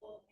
Off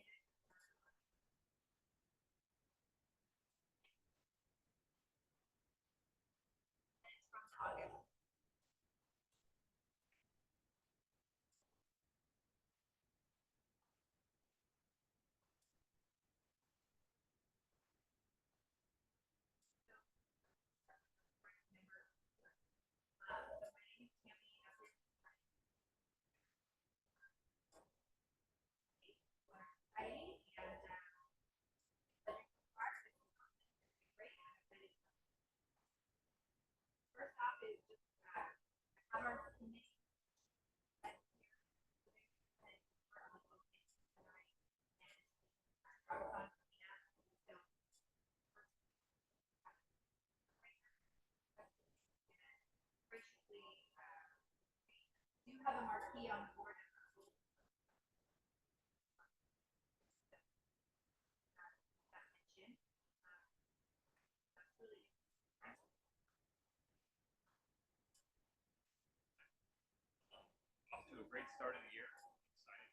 to a great start of the year. Excited.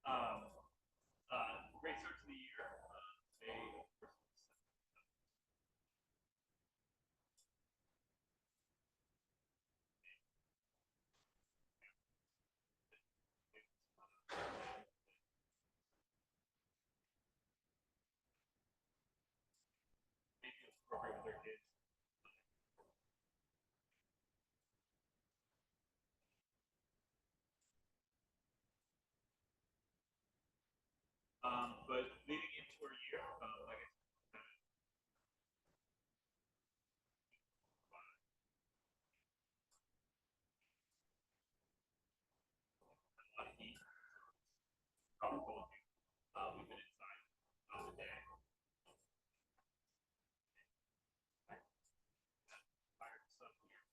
Um, Great start to the year. Today, maybe feels appropriate with their kids. But leading into our year, like I said, a lot of heat. Probably told you. We've been inside all the day. Fired some here.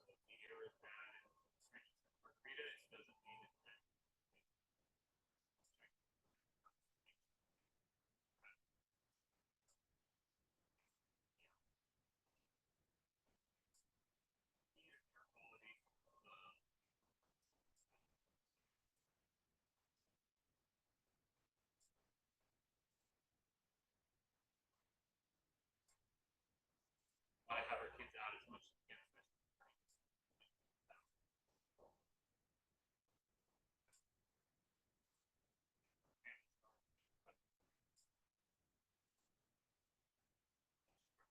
So the air is bad. And margarita doesn't mean it's bad. Air quality. Want to have our kids out as much as we can,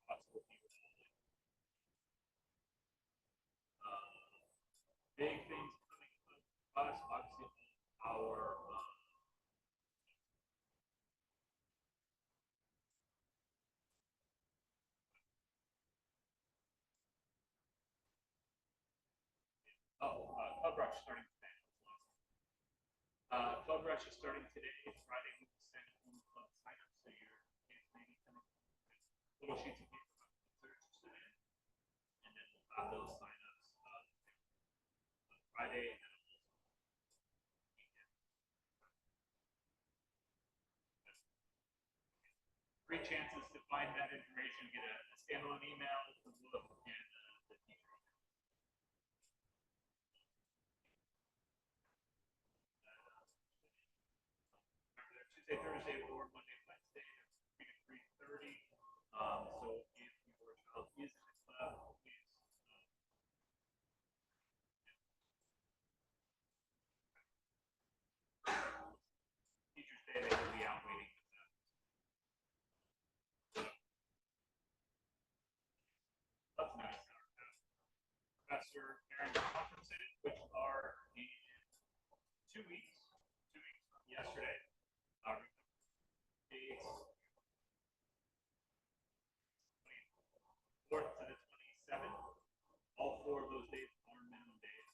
possible people. Big things coming up us, obviously, our club rush starting today. Club rush is starting today. Friday we will send home club signups, so your kids may be coming little sheets of paper if they're interested in, and then we'll have those signups Friday. Great chances to find that information, get a standalone email, the look, and the teacher. Tuesday, Thursday, or Monday, Wednesday, 3 to 3:30. So if your child is in the club, please Teachers Day, they will be out waiting. That's nice. Professor parent conferences, which are in 2 weeks. 2 weeks from yesterday. Dates 24th to the 27th. All 4 of those days are minimum days.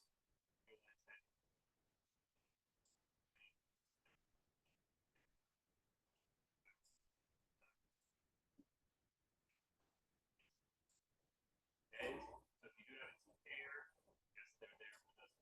Days. So if you do have a tutor, yes, they're there with us.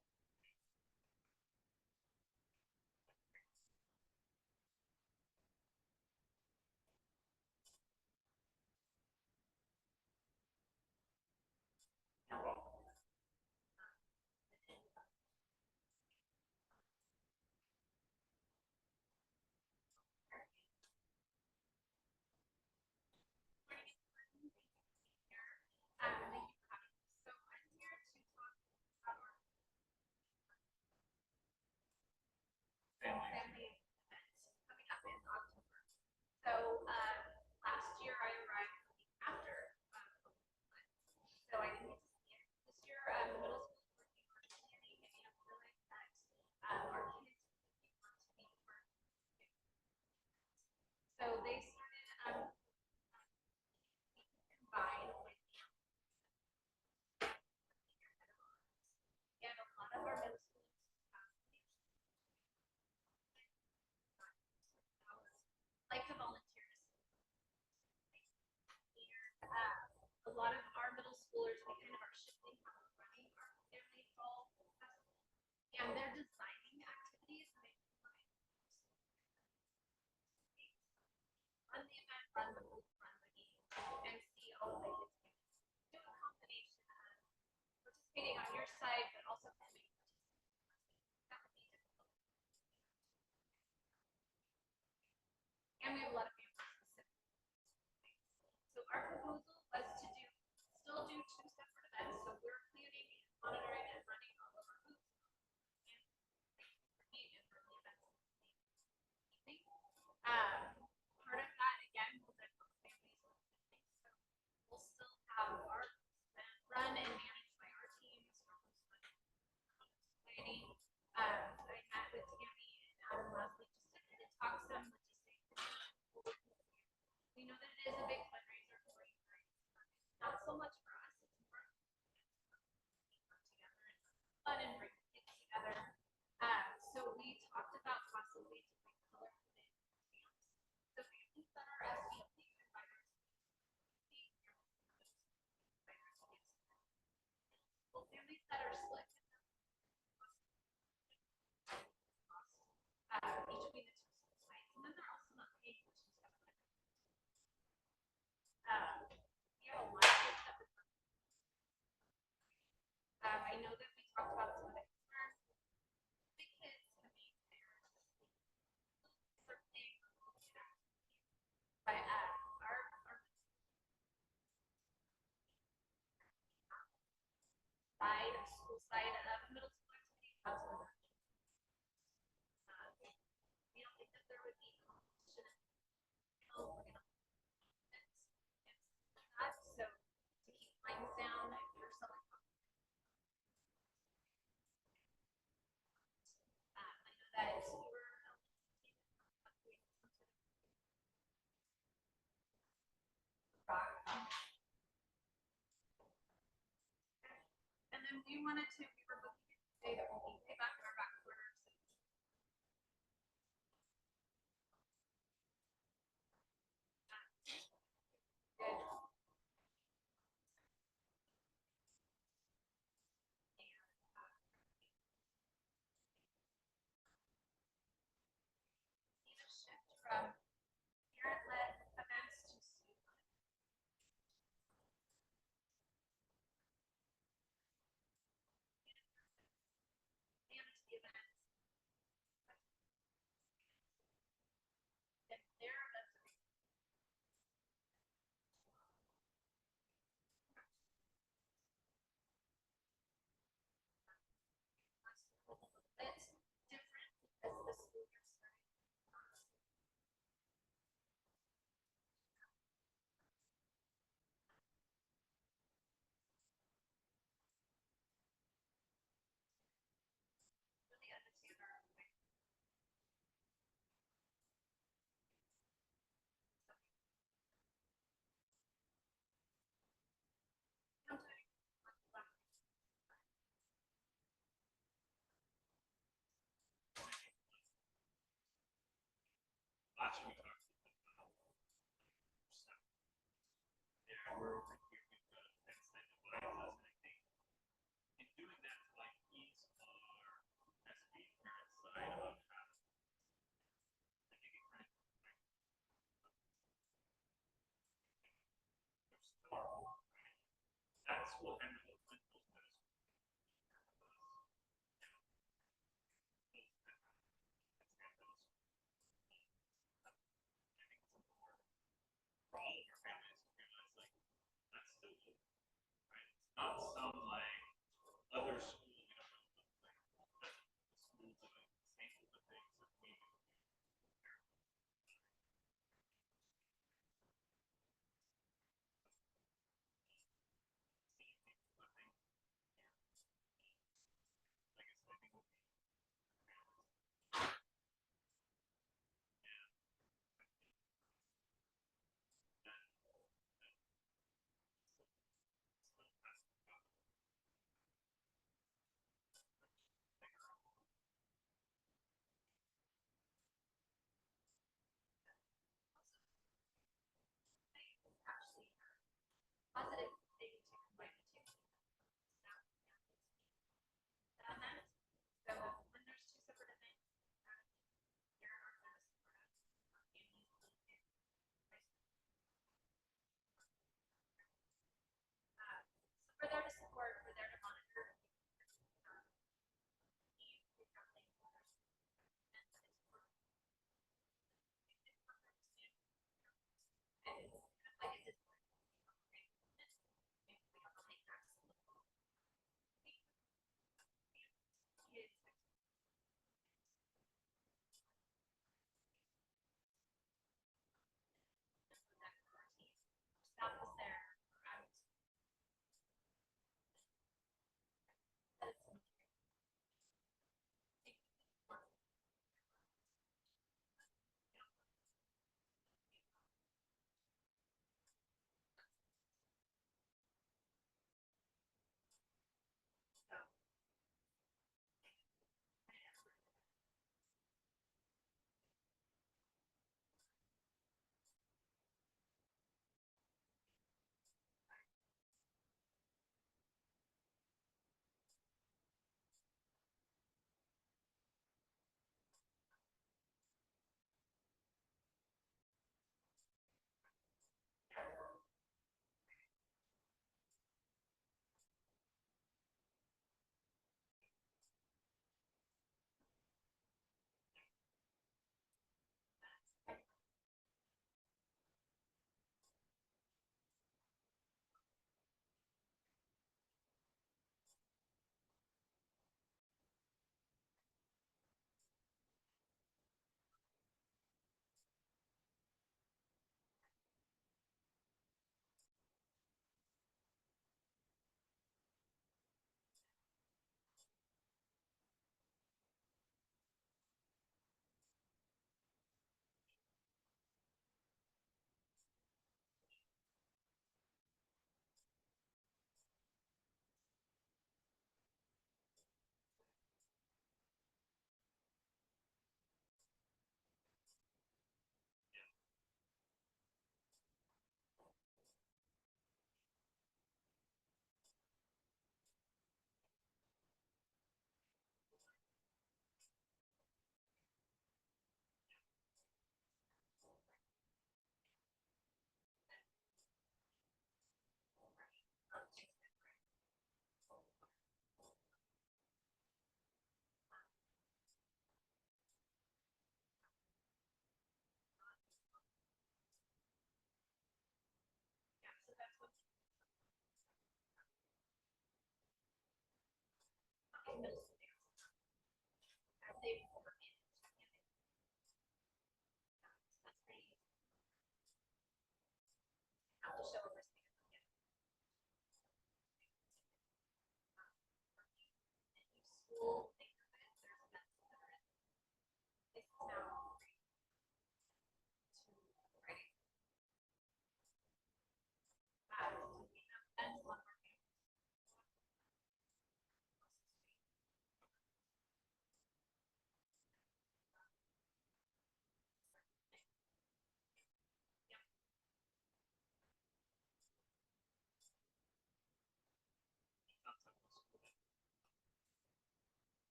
and we have a lot of family specific things. So our proposal was to still do 2 separate events. So we're planning and monitoring and running all of our booths and early events in the evening. Part of that again will then help families with things. So we'll still have our run and managed by our teams or society. I met with Tammy and Adam last week just to kind of talk some logistics. We know that it is a big fundraiser for you guys. Not so much for us, it's more together and fun and bring kids together. So we talked about possibly doing color coded camps. So families that are SBP invite our families that are split between the 2 school sites, and then they're also not paying, which is we have a lot of kids that would I know that we talked about some of the concerns. The kids having their thing, but our side, school side of middle school activity has one. We don't think that there would be competition. We're gonna that. So to keep lines down, if you're selling I know that if you were and then we wanted to, we were looking at the day that we'll be way back in our back corner. Shift from parent-led events to student-led. Manage the events. And their events it's different because the school year started. Really understand our Last week, there we're over here with the extended devices, and I think in doing that to like ease our SB parent side of having, I think it kind of that's what kind of what Windows does. For all of our families to realize like that's still open, right? It's not some like other school, you know, like the school doing the same open things that we do.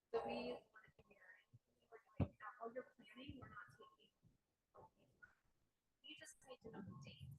So we wanted to hear, we're doing, while you're planning, we're not taking, you just need to know the dates.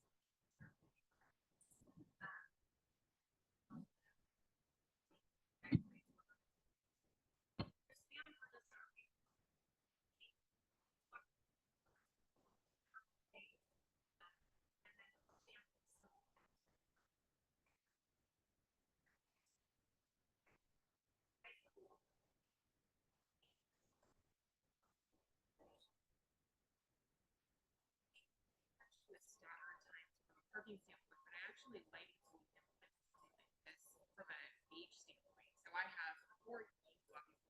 With staggered times from a parking standpoint, but I actually like to implement something like this from an age standpoint. So I have 4 youth walking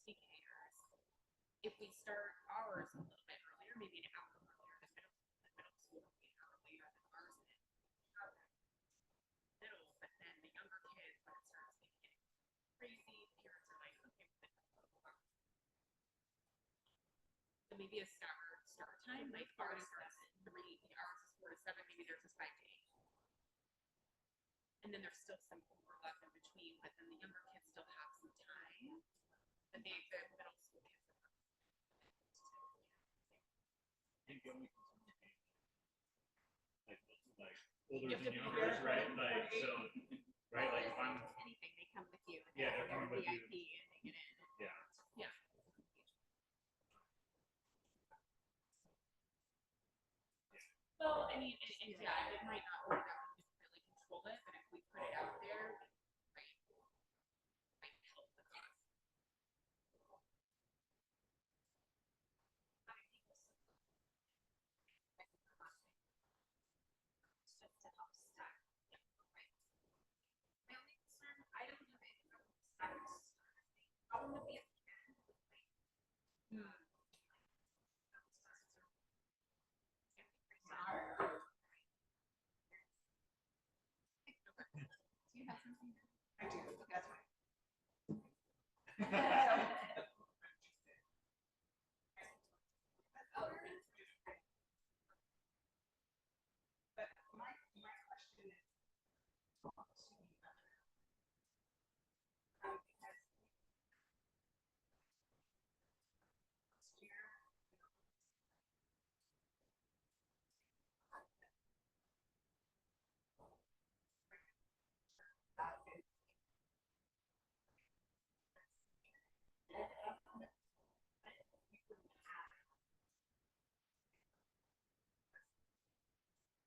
CKers. If we start ours a little bit earlier, maybe an hour earlier, the middle school will be an hour later than ours is. Middle, but then the younger kids, when it starts getting crazy, parents are like, okay, so maybe a staggered start time, like ours starts at 3, ours is 4 to 7, maybe there's a 5 to 8. And then there's still some overlap in between, but then the younger kids still have some time. And the middle school kids have I think the only concern would be like older you have to than be youngers, there, right? Like so, right? Like if I'm anything, they come with you. Yeah, they're coming with you. VIP and they get in. yeah. Yeah. Well, I mean, and yeah, it might not work out. We can really control it, but if we put it out there, might help the cause. Just to help stack. Yeah, right. My only concern, I don't have any problem with staggered start. Problem would be at the end, like, do you have something? I do, that's fine. But my question is, because last year,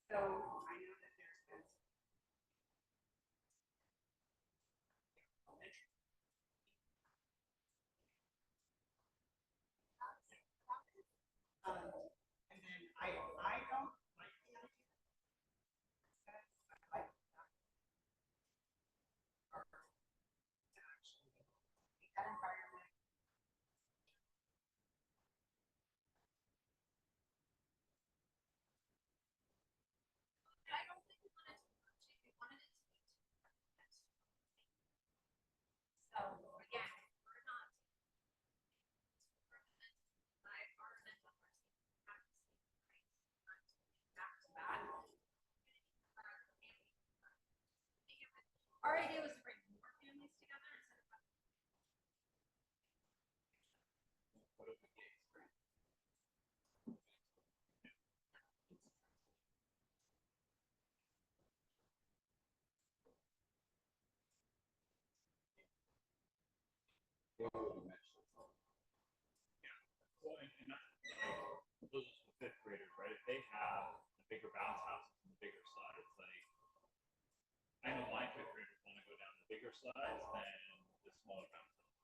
so I know that there's been and then I don't like the idea. I like that environment. I don't think we wanted to merge it. We wanted it to be two events. So again, we're not. Like our mental health back to back. Our idea was to bring more families together instead of What if the gates, right? Yeah. Well, and that, those are the fifth graders, right? If they have the bigger bounce houses and the bigger slides, like I know my fifth graders want to go down the bigger slides than the smaller bounce houses,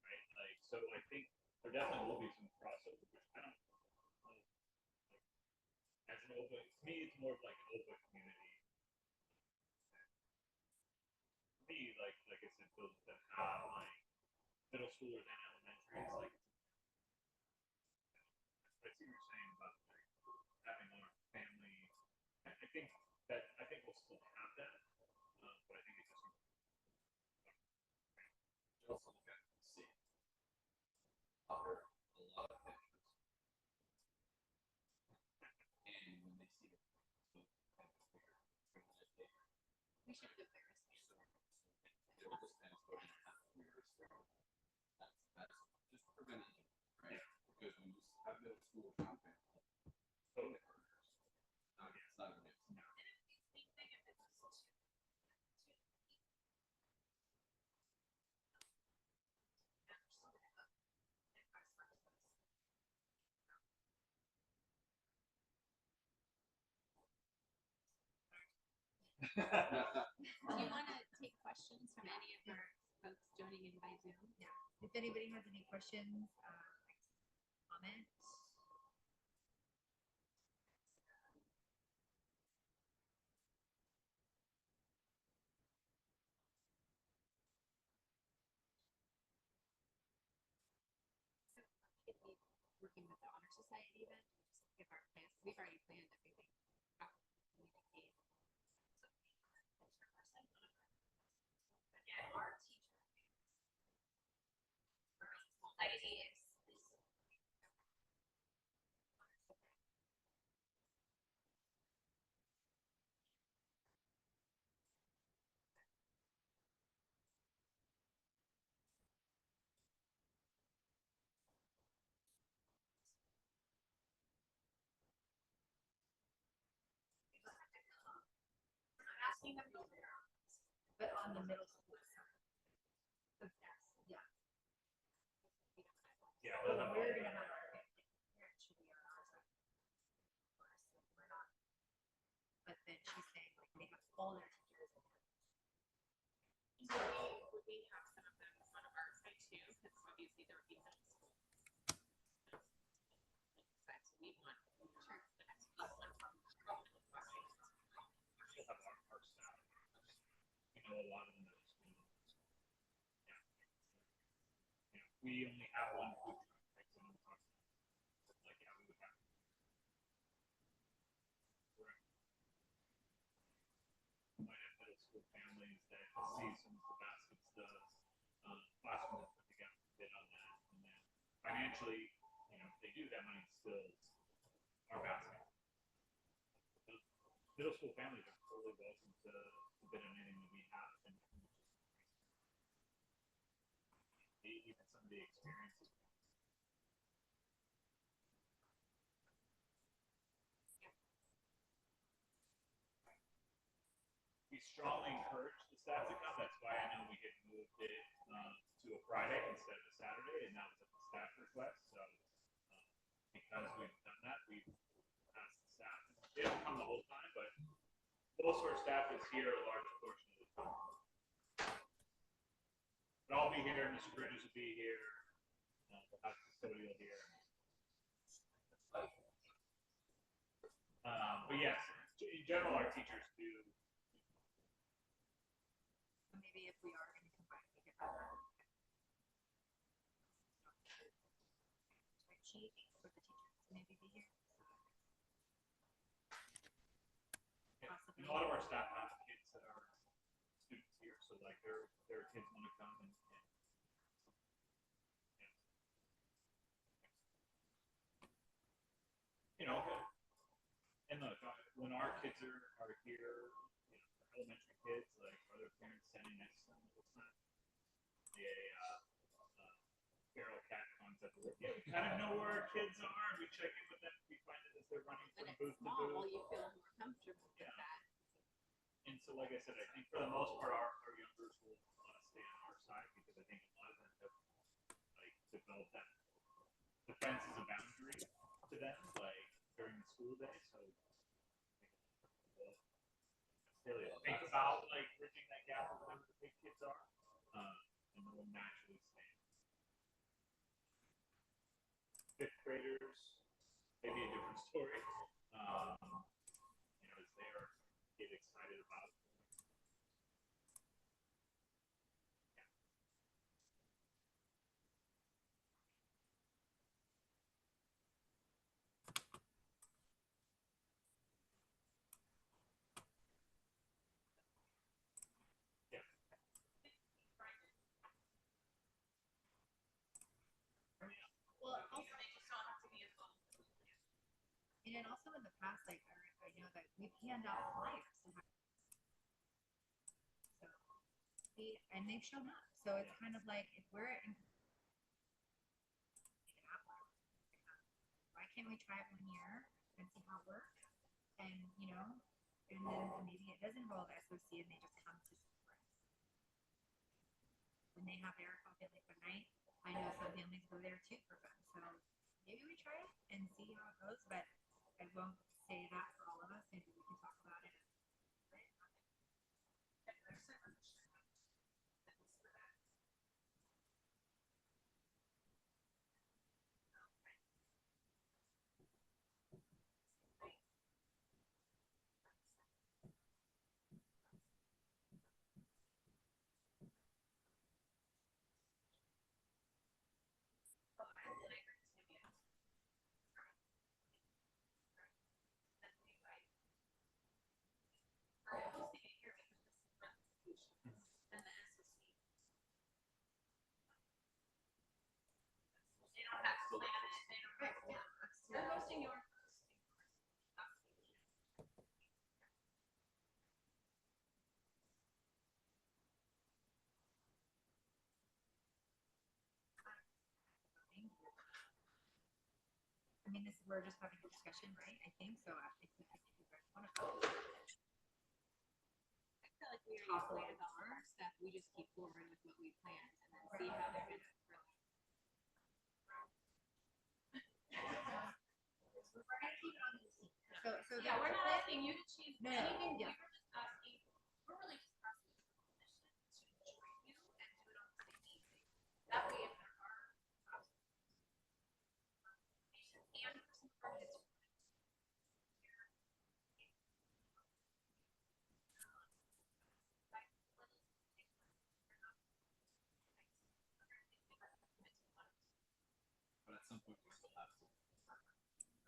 right? Like so, I think there definitely will be some crossover, which I don't know. Like, as an open, to me, it's more of like an open community. For me, like I said, those that have like middle schoolers and elementary, it's like I see what you're saying about like having our family. I think we'll still have that, but I think it's just. You also look at see other a lot of pictures, and when they see it, so kind of bigger, we should do bigger space. so they'll just kind of go in half years. That's just preventative, right? Because when you have middle school content, totally partners. It's not a mix. And it's the same thing if it's just Do you want to take questions from any of our folks joining in by Zoom? Yeah. If anybody has any questions, comment. If we working with the honor society event, just give our plans. We've already planned everything. How we communicate. Again, our teacher. Society is. We're not asking them to go there, but on the middle school side. So yes, yeah. Yeah, So well, we're gonna have our parents should be on our side. Of course, so we're not. But then she's saying like they have all their teachers. So would we have some of them on our side too? Because obviously there would be middle school. That's what we want. Sure. The next still have our staff. We know a lot of the middle school. Yeah. We only have one food truck, like someone talks about. Like, yeah, we would have. Correct. We might have middle school families that see some of the baskets the classroom has put together a bit on that, and then financially, if they do, that money still our basket. Middle school families are totally welcome to bid on anything that we have, and even some of the experiences. We strongly encourage the staff to come. That's why I know we had moved it to a Friday instead of a Saturday, and that was at the staff request. So because we've done that, we've asked the staff. They don't come the whole time, but most of our staff is here a large portion of the time. But I'll be here, Mr. Bridges will be here, we'll have custodial here. But yes, in general, our teachers do. So maybe if we are gonna combine, we could have our spreadsheet for the teachers to maybe be here. And a lot of our staff have kids that are students here, so like their kids want to come and and look, when our kids are here, elementary kids, like are their parents standing next to them the whole time? The feral cat concept. Yeah, we kind of know where our kids are, and we check in with them. We find it as they're running When from it's booth to small, booth. you feel more comfortable with Yeah. that. And so, like I said, I think for the most part, our youngers will stay on our side because I think a lot of them have like developed that the fence is a boundary to them, like during the school day. So think about like bridging that gap with where the big kids are, and they'll naturally stay. Fifth graders, maybe a different story. As they get excited about it. Well, also they just don't have to be involved. And then also in the past, like I know that we've handed out flyers to have. So and they've shown up. So it's kind of like if we're in, why can't we try it 1 year and see how it works? And and then maybe it does involve SOC and they just come to support us. When they have their coffee at like night, I know some families go there too for fun. So maybe we try it and see how it goes, but I won't say that for all of us. Maybe we can talk about it. They're hosting yours. I mean, we're just having a discussion, right? I think so. I think you guys want to go. I feel like we already planned all our stuff. We just keep forward with what we planned and then see how they're gonna really. We're gonna keep it on the team. So Yeah, we're not asking you to change No, anything. yeah. We were just asking, we're really just asking for permission to join you and do it on the same evening. That way, if there are patients and for some of our kids. But at some point, we still have to.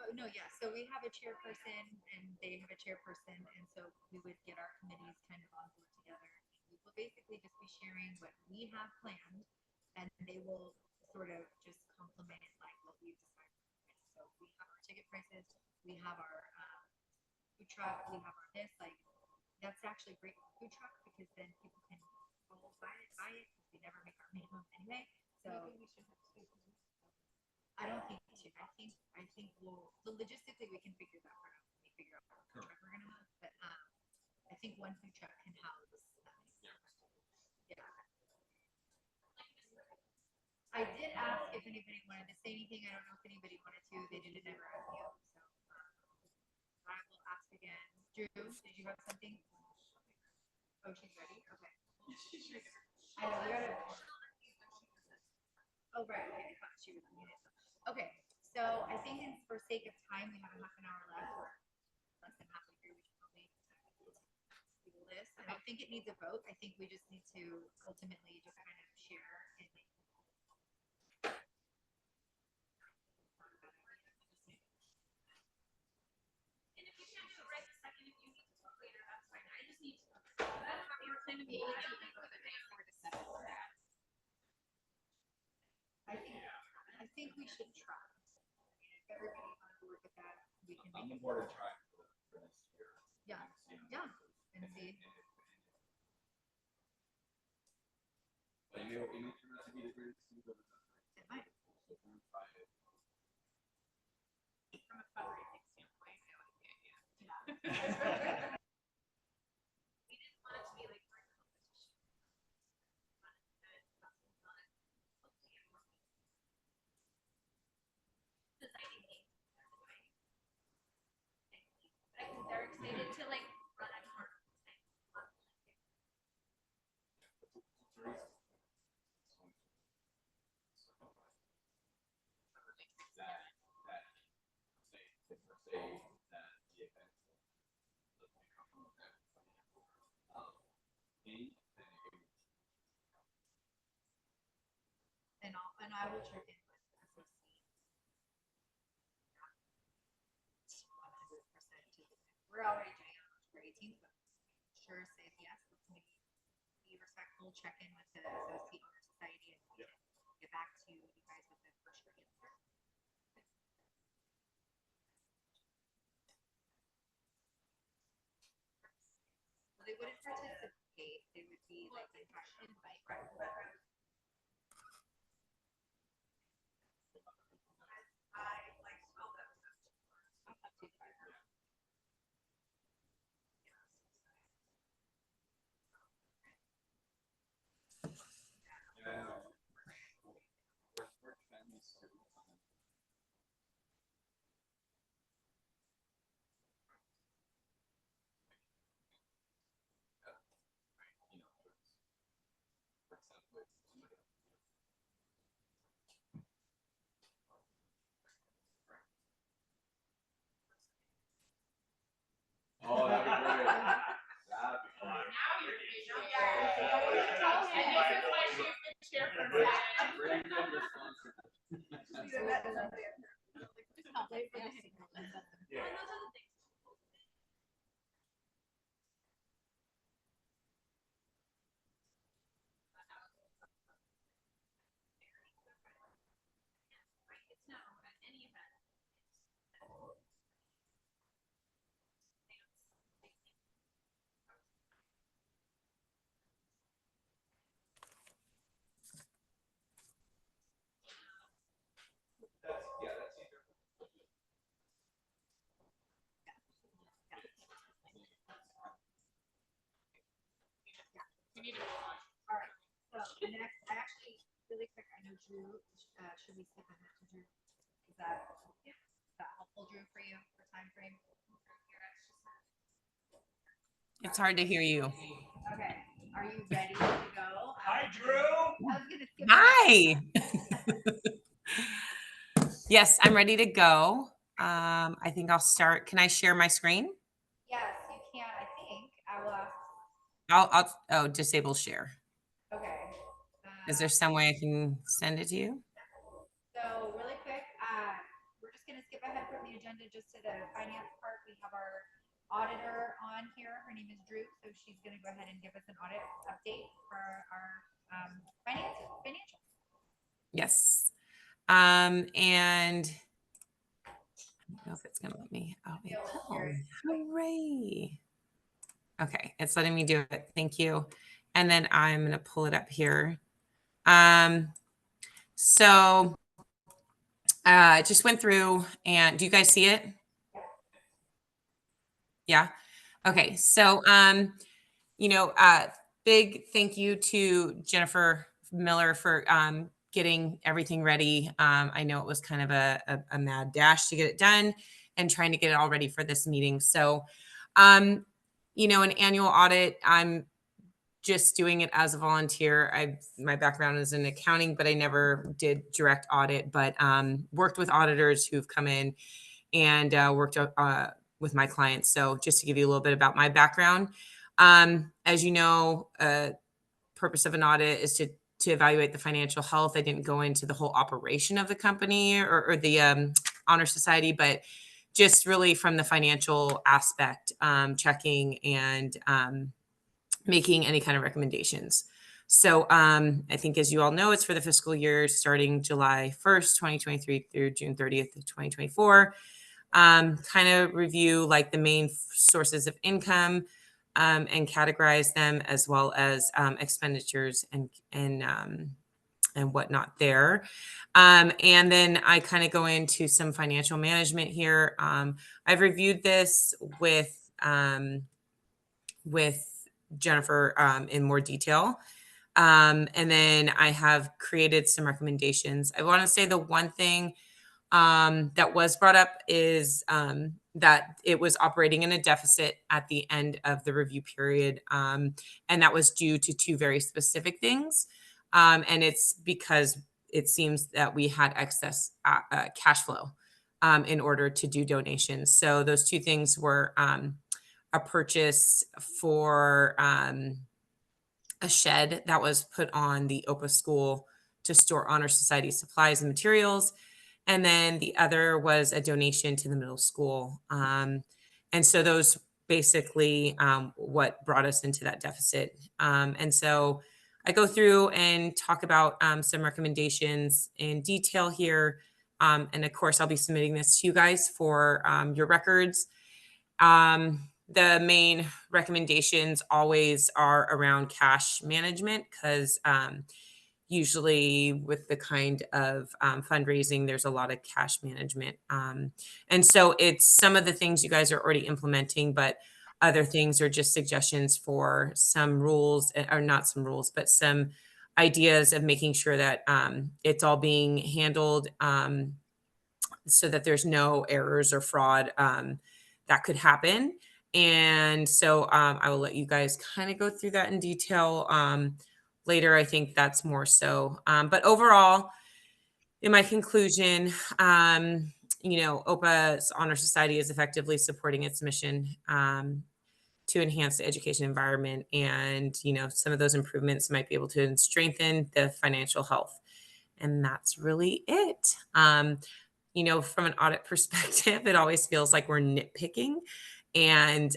Oh, no, yeah. So we have a chairperson and they have a chairperson, and so we would get our committees kind of on board together. We will basically just be sharing what we have planned, and they will sort of just complement it like what we've decided. So we have our ticket prices, we have our food truck, we have our this. Like that's actually great for food truck because then people can all buy it because we never make our minimum anyway. So Maybe we should have two. I don't think we should. I think we'll logistically we can figure that part out when we figure out what food truck we're gonna have. But I think one food truck can house. Yeah. I did ask if anybody wanted to say anything. I don't know if anybody wanted to. They didn't ever ask you. So I will ask again. Drew, did you have something? Oh, she's ready. Okay. I know we gotta. Oh right. Okay. I thought she was muted. Okay. So I think for sake of time, we have a half an hour left, or less than halfway through. We should probably do this. I don't think it needs a vote. I think we just need to ultimately just kind of share and make. And if you can't do it right this second, if you need to talk later, that's fine. I just need to know. That's how you're planning to be. Maybe we can go the day 4 to 7 for that. I think we should try. If everybody's on board with that, we can I'm make on it. board and try for next year. Yeah. And see how Yeah. it goes. And see. But it may turn out to be the greatest thing we've ever done. It might. So we're gonna try it. From a fundraising standpoint, I like the idea. We didn't want it to be like our competition. Designing games. I think they're excited to like run a tournament. And I will check in with SOC. 100%. We're already doing it on October 18th, but sure say yes. Let's maybe be respectful, check in with the SOC Honor Society, and we can get back to you guys with the for sure answer. Well, they wouldn't participate. They would be like invite. Right. place. Somebody else. Oh, that'd be great. That'd be great. Now you're fishing. Tell And him. this is why she's the chairperson. Bring in the sponsor. Yeah. It's no, at any event. That's, yeah, that's easier. You need to move on. All right, so the next, I actually, really quick, I know Drew, should we skip ahead to Drew? Is that helpful, Drew, for you, for time frame? It's hard to hear you. Okay, are you ready to go? Hi, Drew. I was gonna skip Hi. Yes, I'm ready to go. I think I'll start. Can I share my screen? Yes, you can, I think, I will ask, I'll disable share. okay. Is there some way I can send it to you? So really quick, we're just gonna skip ahead from the agenda just to the finance part. We have our auditor on here. Her name is Drew, so she's gonna go ahead and give us an audit update for our financial. Yes. And I don't know if it's gonna let me. Oh, it will. Hooray. Okay, it's letting me do it. Thank you. And then I'm gonna pull it up here. So I just went through, and do you guys see it? Yeah. Okay. So big thank you to Jennifer Miller for getting everything ready. I know it was kind of a mad dash to get it done and trying to get it all ready for this meeting. So, an annual audit, I'm just doing it as a volunteer. My background is in accounting, but I never did direct audit, but worked with auditors who've come in and worked with my clients. So just to give you a little bit about my background, as you know, purpose of an audit is to evaluate the financial health. I didn't go into the whole operation of the company or the honor society, but just really from the financial aspect, checking and making any kind of recommendations. So I think, as you all know, it's for the fiscal year starting July 1st, 2023 through June 30th of 2024. Kind of review like the main sources of income and categorize them, as well as expenditures and whatnot there. And then I kind of go into some financial management here. I've reviewed this with Jennifer in more detail. And then I have created some recommendations. I want to say the one thing that was brought up is that it was operating in a deficit at the end of the review period. And that was due to two very specific things. And it's because it seems that we had excess cash flow in order to do donations. So those two things were a purchase for a shed that was put on the OPA school to store Honor Society supplies and materials. And then the other was a donation to the middle school. And so those basically what brought us into that deficit. And so I go through and talk about some recommendations in detail here. And of course, I'll be submitting this to you guys for your records. The main recommendations always are around cash management because usually with the kind of fundraising, there's a lot of cash management. And so it's some of the things you guys are already implementing, but other things are just suggestions for some rules, or not some rules, but some ideas of making sure that it's all being handled so that there's no errors or fraud that could happen. And so I will let you guys kind of go through that in detail. later, I think that's more so. But overall, in my conclusion, OPA's Honor Society is effectively supporting its mission to enhance the education environment, and some of those improvements might be able to strengthen the financial health, and that's really it. From an audit perspective, it always feels like we're nitpicking, and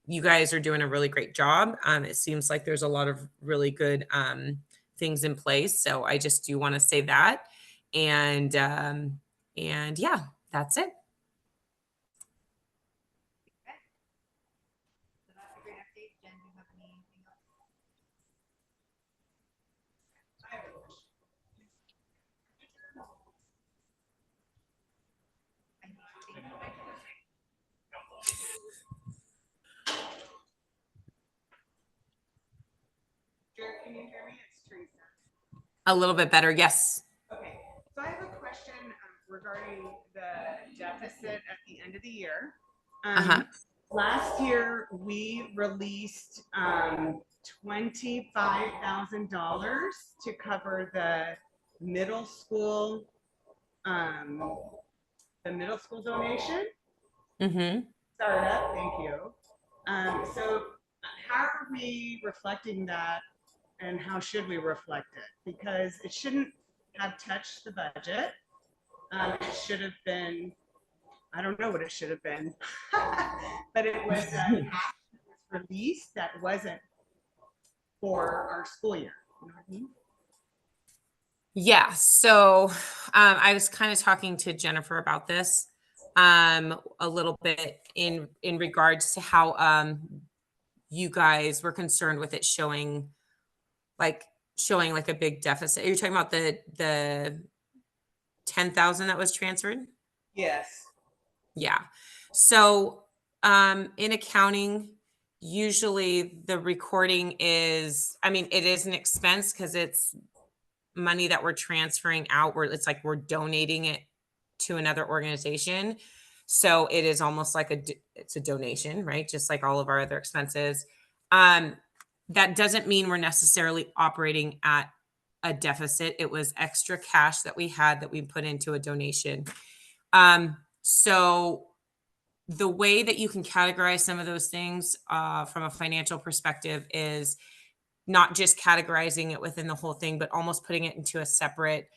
you guys are doing a really great job. It seems like there's a lot of really good things in place, so I just do want to say that, and yeah, that's it. So that's a great update. Jen, do you have anything else? I have a question. I need to take the microphone. Jared, can you hear me? It's Teresa. A little bit better, yes. Okay, so I have a question regarding the deficit at the end of the year. Uh-huh. Last year, we released $25,000 to cover the middle school donation Mm-hmm. startup. Thank you. So how are we reflecting that, and how should we reflect it? Because it shouldn't have touched the budget. It should have been, I don't know what it should have been, but it was a cash release that wasn't for our school year. You know what I mean? Yeah. So I was kind of talking to Jennifer about this a little bit in regards to how you guys were concerned with it showing like a big deficit. Are you talking about the 10,000 that was transferred? Yes. Yeah. So in accounting, usually the recording is, I mean, it is an expense because it's money that we're transferring out, where it's like we're donating it to another organization. So it is almost like it's a donation, right? Just like all of our other expenses. That doesn't mean we're necessarily operating at a deficit. It was extra cash that we had that we put into a donation. So the way that you can categorize some of those things from a financial perspective is not just categorizing it within the whole thing, but almost putting it into a separate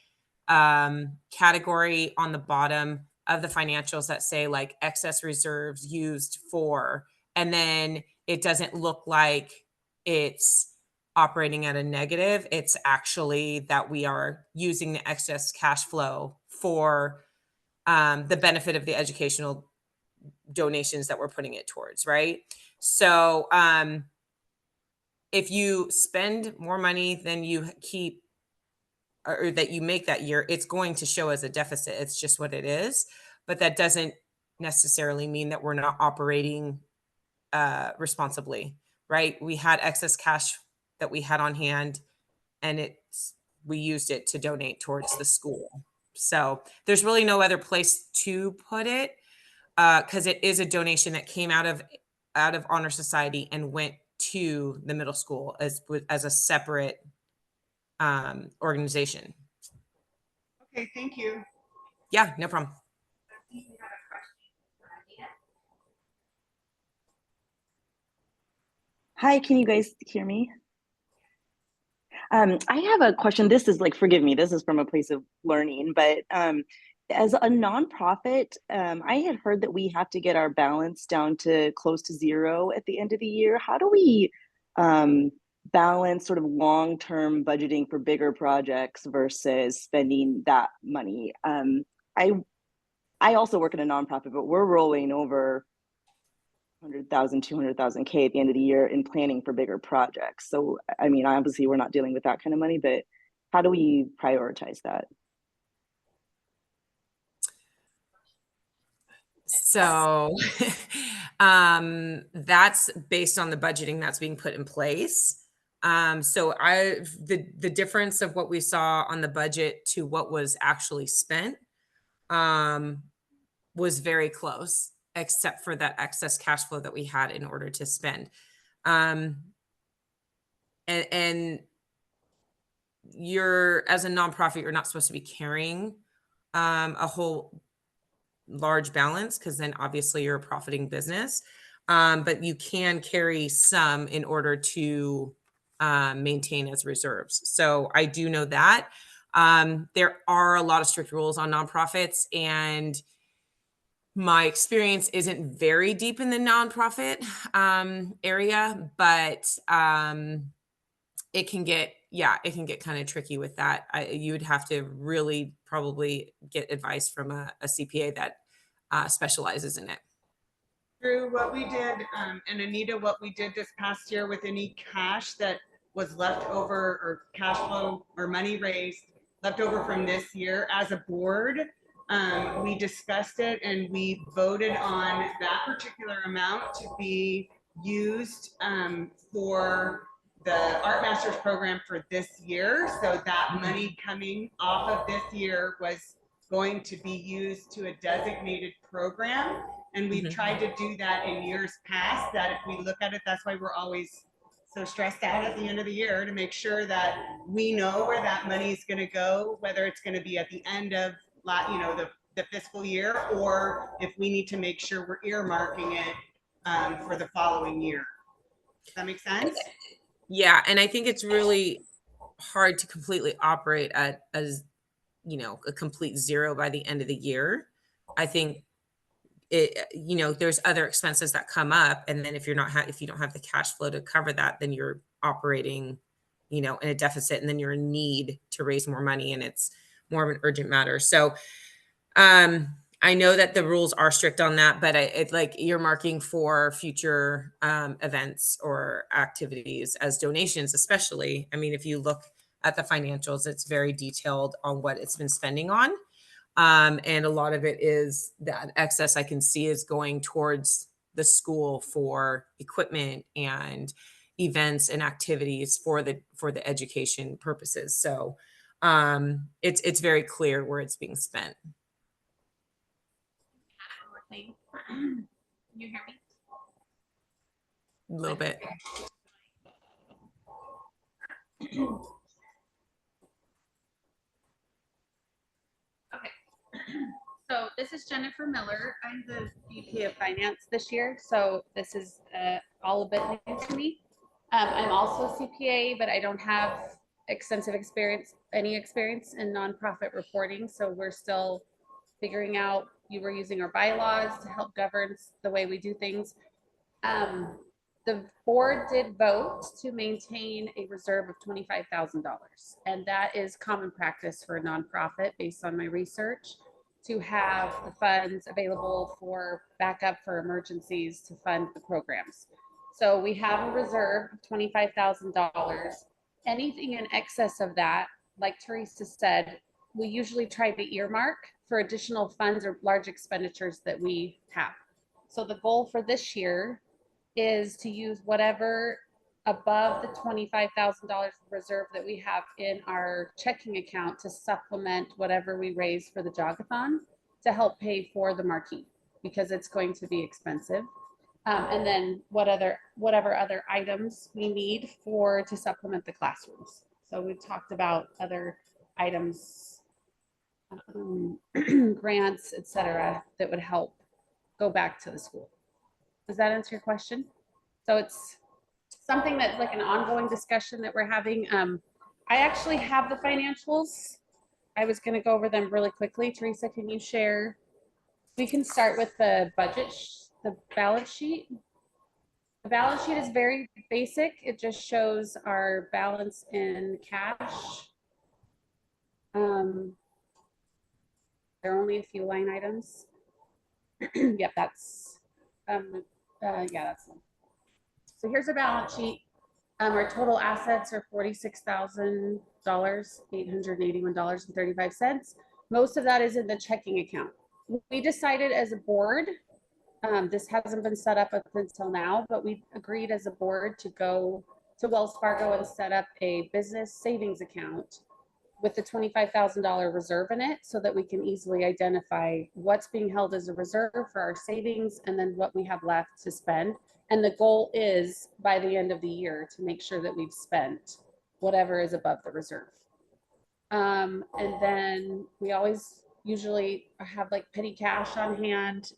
category on the bottom of the financials that say like excess reserves used for, and then it doesn't look like it's operating at a negative. It's actually that we are using the excess cash flow for the benefit of the educational donations that we're putting it towards, right? So if you spend more money than you keep or that you make that year, it's going to show as a deficit. It's just what it is. But that doesn't necessarily mean that we're not operating responsibly, right? We had excess cash that we had on hand, and we used it to donate towards the school. So there's really no other place to put it because it is a donation that came out of Honor Society and went to the middle school as a separate organization. Okay, thank you. Yeah, no problem. Hi, can you guys hear me? I have a question. This is like, forgive me, this is from a place of learning, but as a nonprofit, I had heard that we have to get our balance down to close to zero at the end of the year. How do we balance sort of long-term budgeting for bigger projects versus spending that money? I also work in a nonprofit, but we're rolling over 100,000, 200,000 K at the end of the year in planning for bigger projects. So, I mean, obviously we're not dealing with that kind of money, but how do we prioritize that? So that's based on the budgeting that's being put in place. So the difference of what we saw on the budget to what was actually spent was very close, except for that excess cash flow that we had in order to spend. And you're, as a nonprofit, you're not supposed to be carrying a whole large balance, because then obviously you're a profiting business. But you can carry some in order to maintain as reserves. So I do know that. There are a lot of strict rules on nonprofits, and my experience isn't very deep in the nonprofit area, but it can get kind of tricky with that. You'd have to really probably get advice from a CPA that specializes in it. Through what we did, and Anita, what we did this past year with any cash that was left over, or cash flow or money raised left over from this year as a board, we discussed it and we voted on that particular amount to be used for the Art Masters program for this year. So that money coming off of this year was going to be used to a designated program. And we've tried to do that in years past, that if we look at it, that's why we're always so stressed out at the end of the year, to make sure that we know where that money is going to go, whether it's going to be at the end of the fiscal year, or if we need to make sure we're earmarking it for the following year. Does that make sense? Yeah, and I think it's really hard to completely operate at as a complete zero by the end of the year. I think there's other expenses that come up, and then if you don't have the cash flow to cover that, then you're operating in a deficit, and then you're in need to raise more money, and it's more of an urgent matter. So I know that the rules are strict on that, but it's like earmarking for future events or activities as donations, especially. I mean, if you look at the financials, it's very detailed on what it's been spending on. And a lot of it is that excess I can see is going towards the school for equipment and events and activities for the education purposes. So it's very clear where it's being spent. One more thing. Can you hear me? A little bit. Okay. So this is Jennifer Miller. I'm the VP of Finance this year. So this is all a bit new to me. I'm also CPA, but I don't have any experience in nonprofit reporting. So we're still figuring out. You were using our bylaws to help govern the way we do things. The board did vote to maintain a reserve of $25,000, and that is common practice for a nonprofit, based on my research, to have the funds available for backup for emergencies to fund the programs. So we have a reserve of $25,000. Anything in excess of that, like Teresa said, we usually try to earmark for additional funds or large expenditures that we have. So the goal for this year is to use whatever above the $25,000 reserve that we have in our checking account to supplement whatever we raise for the jogathon to help pay for the marquee, because it's going to be expensive. And then whatever other items we need to supplement the classrooms. So we've talked about other items, grants, etc., that would help go back to the school. Does that answer your question? So it's something that's like an ongoing discussion that we're having. I actually have the financials. I was going to go over them really quickly. Teresa, can you share? We can start with the budget, the balance sheet. The balance sheet is very basic. It just shows our balance in cash. There are only a few line items. Yep, that's that's one. So here's a balance sheet. Our total assets are $46,000, $881.35. Most of that is in the checking account. We decided as a board, this hasn't been set up up until now, but we agreed as a board to go to Wells Fargo and set up a business savings account with the $25,000 reserve in it, so that we can easily identify what's being held as a reserve for our savings and then what we have left to spend. And the goal is by the end of the year to make sure that we've spent whatever is above the reserve. And then we always usually have like petty cash on hand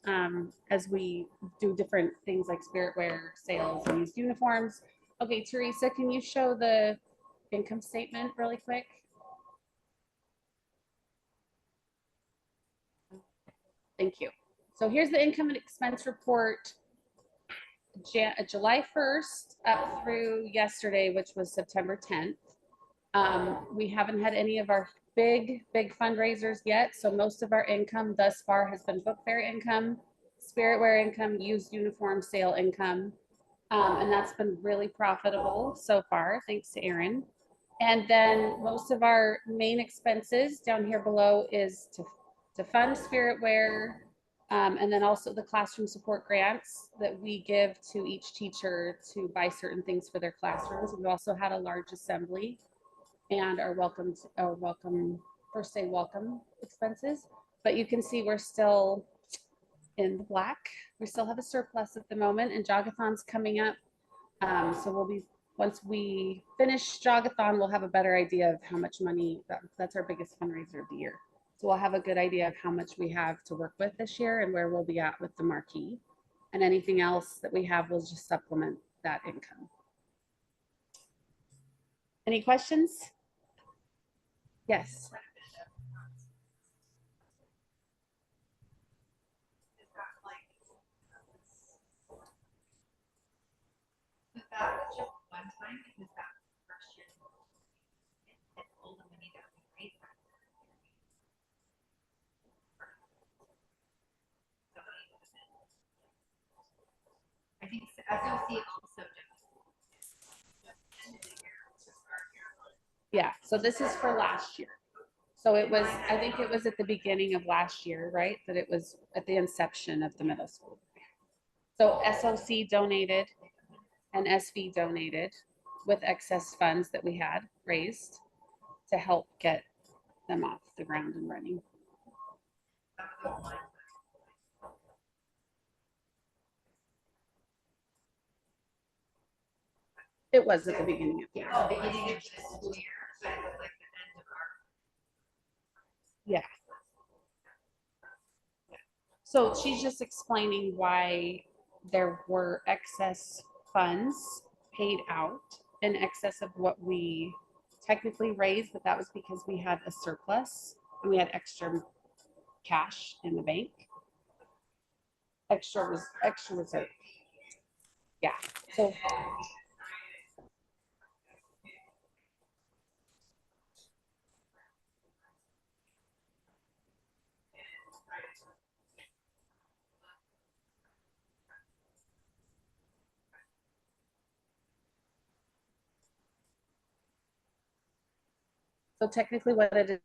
as we do different things like spirit wear sales and used uniforms. Okay, Teresa, can you show the income statement really quick? Thank you. So here's the income and expense report, July 1st up through yesterday, which was September 10th. We haven't had any of our big fundraisers yet. So most of our income thus far has been book fair income, spirit wear income, used uniform sale income. And that's been really profitable so far, thanks to Aaron. And then most of our main expenses down here below is to fund spirit wear, and then also the classroom support grants that we give to each teacher to buy certain things for their classrooms. We've also had a large assembly and our first day welcome expenses. But you can see we're still in the black. We still have a surplus at the moment, and Jogathon's coming up. So once we finish Jogathon, we'll have a better idea of how much money, that's our biggest fundraiser of the year. So we'll have a good idea of how much we have to work with this year and where we'll be at with the marquee. And anything else that we have will just supplement that income. Any questions? Yes. So that was just one time because that was the first year. And all the money that we raised back then. I think SOC also does. Yeah, so this is for last year. So it was, I think it was at the beginning of last year, right? That it was at the inception of the middle school. So SOC donated and SV donated with excess funds that we had raised to help get them off the ground and running. It was at the beginning of the year. Oh, beginning of the school year, but it was like the end of our. Yeah. So she's just explaining why there were excess funds paid out in excess of what we technically raised, but that was because we had a surplus and we had extra cash in the bank. Extra reserve. Yeah. So technically what it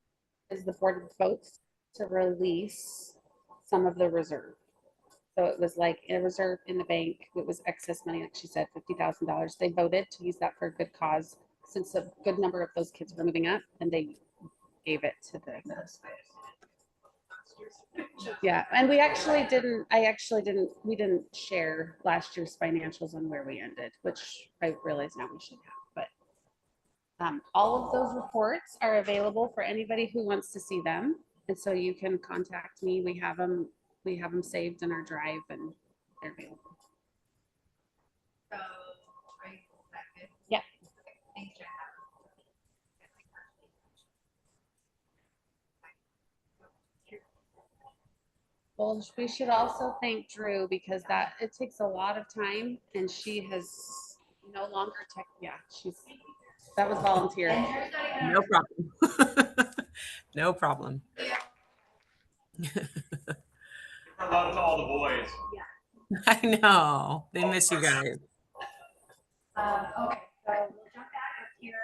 is the board votes to release some of the reserve. So it was like a reserve in the bank. It was excess money, like she said, $50,000. They voted to use that for a good cause since a good number of those kids were moving up, and they gave it to the. Yeah, and we didn't share last year's financials on where we ended, which I realize now we should have. But all of those reports are available for anybody who wants to see them, and so you can contact me. We have them saved in our drive, and they're available. So, are you good? Yeah. Okay, thanks, Jen. Well, we should also thank Drew because it takes a lot of time, and she has no longer that was volunteer. No problem. No problem. Her love to all the boys. I know. They miss you guys. Okay, so we'll jump back up here.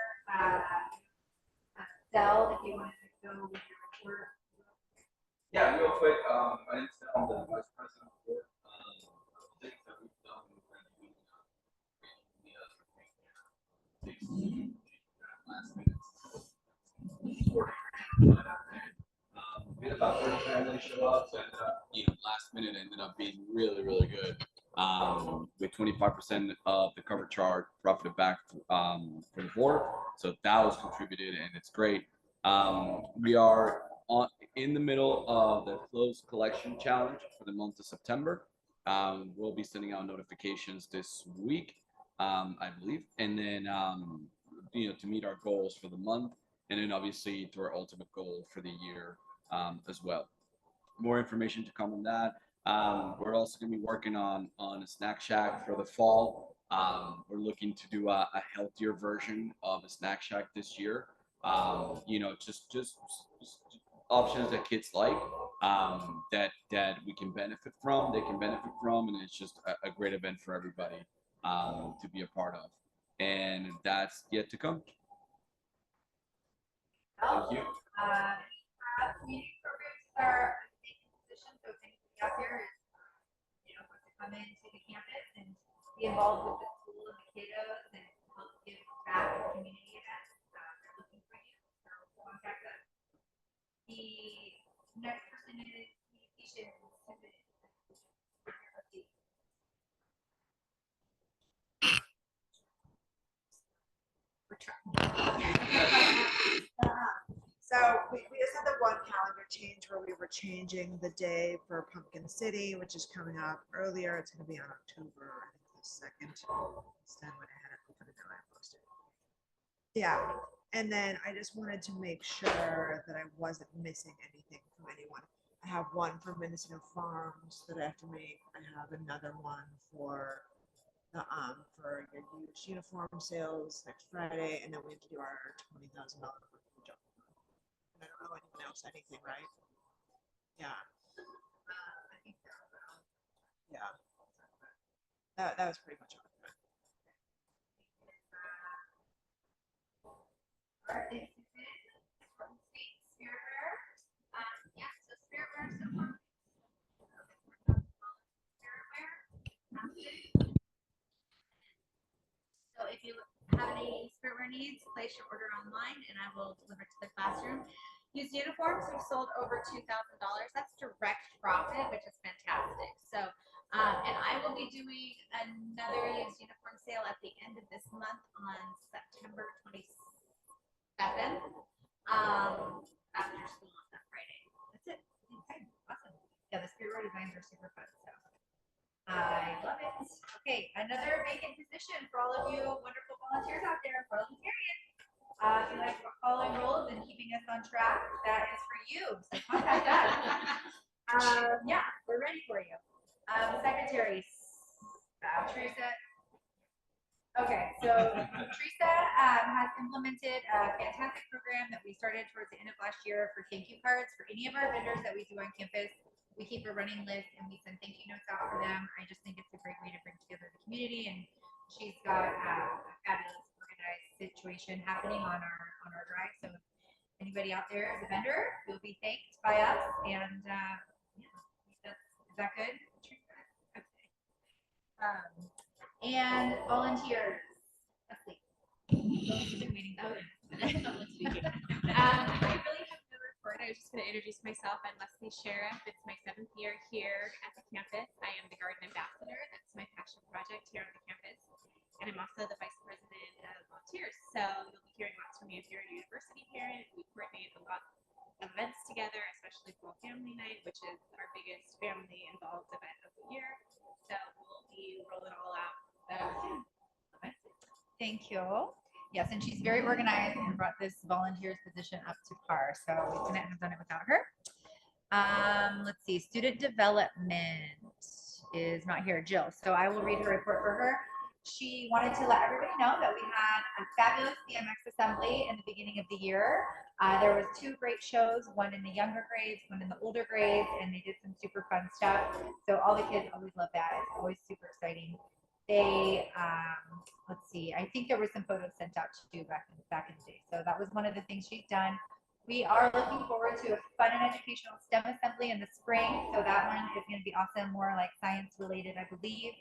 Del, if you want to go with your report. Yeah, real quick, I didn't sound the vice president before. Things that we've done we had about 30 families show up, and last minute ended up being really, really good. With 25% of the cover charge profited back for the board, so that was contributed, and it's great. We are in the middle of the closed collection challenge for the month of September. We'll be sending out notifications this week, I believe, and then to meet our goals for the month, and then obviously to our ultimate goal for the year as well. More information to come on that. We're also going to be working on a snack shack for the fall. We're looking to do a healthier version of a snack shack this year. Just options that kids like, that we can benefit from, they can benefit from, and it's just a great event for everybody to be a part of. And that's yet to come. Thank you. Community programs are a big position, so if anybody out there is, wants to come into the campus and be involved with the school and the kiddos and help give back to community events, they're looking for you, so contact us. The next person is communications. So we just had the one calendar change where we were changing the day for Pumpkin City, which is coming up earlier. It's going to be on October, I think, the 2nd. Instead, when I had it, put it down, I posted. Yeah, and then I just wanted to make sure that I wasn't missing anything from anyone. I have one for Mendocino Farms that I have to make. I have another one for your huge uniform sales next Friday, and then we have to do our $20,000 job. And I don't know anyone else anything, right? Yeah. I think yeah. That was pretty much all. Spirit Wear. Yeah, so Spirit Wear so far. So if you have any Spirit Wear needs, place your order online and I will deliver to the classroom. Used uniforms, we've sold over $2,000. That's direct profit, which is fantastic. So, and I will be doing another used uniform sale at the end of this month on September 27th. After school on that Friday. That's it. Okay, awesome. Yeah, the Spirit Wear designs are super fun. So I love it. Okay, another vacant position for all of you wonderful volunteers out there, volunteering. If you like following rules and keeping us on track, that is for you. So contact us. Yeah, we're ready for you. Secretary, Teresa. Okay, so Teresa has implemented a fantastic program that we started towards the end of last year for thank you cards for any of our vendors that we do on campus. We keep a running list and we send thank you notes out for them. I just think it's a great way to bring together the community, and she's got a fabulous organized situation happening on our drive. So if anybody out there is a vendor, you'll be thanked by us. And yeah, is that good? Okay. And volunteers. Asleep. Waiting that I really have no report. I was just going to introduce myself. I'm Leslie Sheriff. It's my 7th year here at the campus. I am the garden ambassador. That's my passion project here on the campus. And I'm also the vice president of volunteers. So you'll be hearing lots from me if you're a university parent. We coordinate a lot of events together, especially Fall Family Night, which is our biggest family involved event of the year. So we'll be rolling all out soon. Thank you. Yes, and she's very organized and brought this volunteers position up to par. So we couldn't have done it without her. Let's see, student development is not here, Jill. So I will read her report for her. She wanted to let everybody know that we had a fabulous BMX assembly in the beginning of the year. There was 2 great shows, one in the younger grades, one in the older grades, and they did some super fun stuff. So all the kids always love that. It's always super exciting. They, let's see, I think there were some photos sent out to do back in the day. So that was one of the things she's done. We are looking forward to a fun and educational STEM assembly in the spring. So that one is going to be awesome, more like science related, I believe.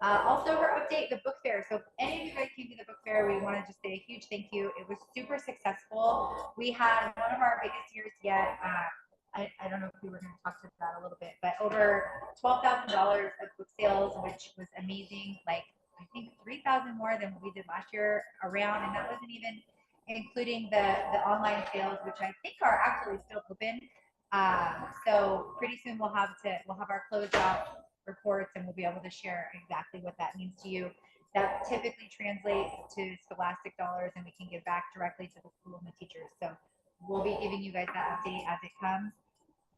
Also her update, the book fair. So if any of you guys came to the book fair, we want to just say a huge thank you. It was super successful. We had one of our biggest years yet. I don't know if we were going to talk to that a little bit, but over $12,000 of book sales, which was amazing. Like I think 3,000 more than what we did last year around, and that wasn't even including the online sales, which I think are actually still open. So pretty soon we'll have our closeout reports, and we'll be able to share exactly what that means to you. That typically translates to scholastic dollars, and we can give back directly to the school and the teachers. So we'll be giving you guys that update as it comes.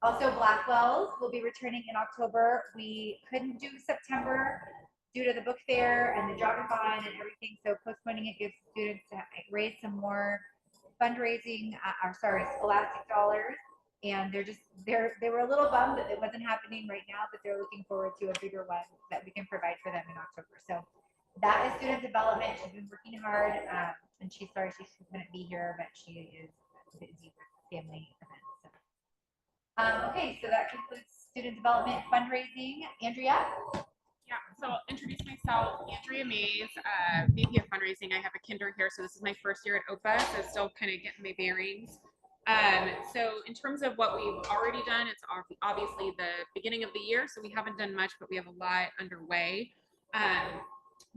Also, Blackwell's will be returning in October. We couldn't do September due to the book fair and the jogathon and everything, so postponing it gives students to raise some more fundraising, scholastic dollars. And they were a little bummed that it wasn't happening right now, but they're looking forward to a bigger one that we can provide for them in October. So that is student development. She's been working hard, and she's sorry she couldn't be here, but she is busy with family events. So. Okay, so that concludes student development fundraising. Andrea? Yeah, so I'll introduce myself, Andrea Mays, VP of Fundraising. I have a kinder here, so this is my first year at OPA, so still kind of getting my bearings. So in terms of what we've already done, it's obviously the beginning of the year, so we haven't done much, but we have a lot underway.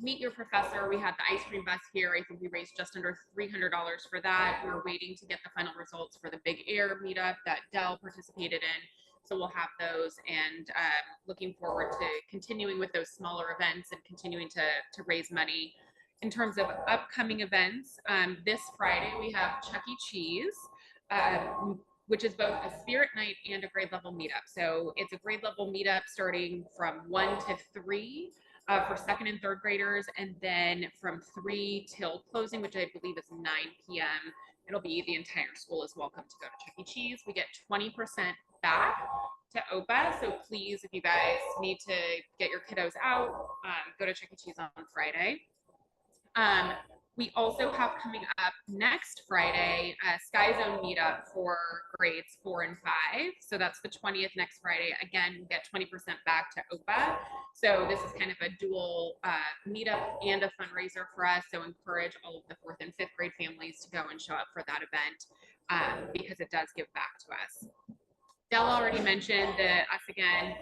Meet Your Professor, we had the ice cream bus here. I think we raised just under $300 for that. We're waiting to get the final results for the Big Air meetup that Dell participated in. So we'll have those, and looking forward to continuing with those smaller events and continuing to raise money. In terms of upcoming events, this Friday we have Chuck E. Cheese, which is both a spirit night and a grade level meetup. So it's a grade level meetup starting from 1 to 3 for second and third graders, and then from 3 till closing, which I believe is 9 p.m. It'll be the entire school is welcome to go to Chuck E. Cheese. We get 20% back to OPA, so please, if you guys need to get your kiddos out, go to Chuck E. Cheese on Friday. We also have coming up next Friday a Sky Zone meetup for grades 4 and 5. So that's the 20th next Friday. Again, you get 20% back to OPA. So this is kind of a dual meetup and a fundraiser for us. So encourage all of the 4th and 5th grade families to go and show up for that event because it does give back to us. Dell already mentioned the Us Again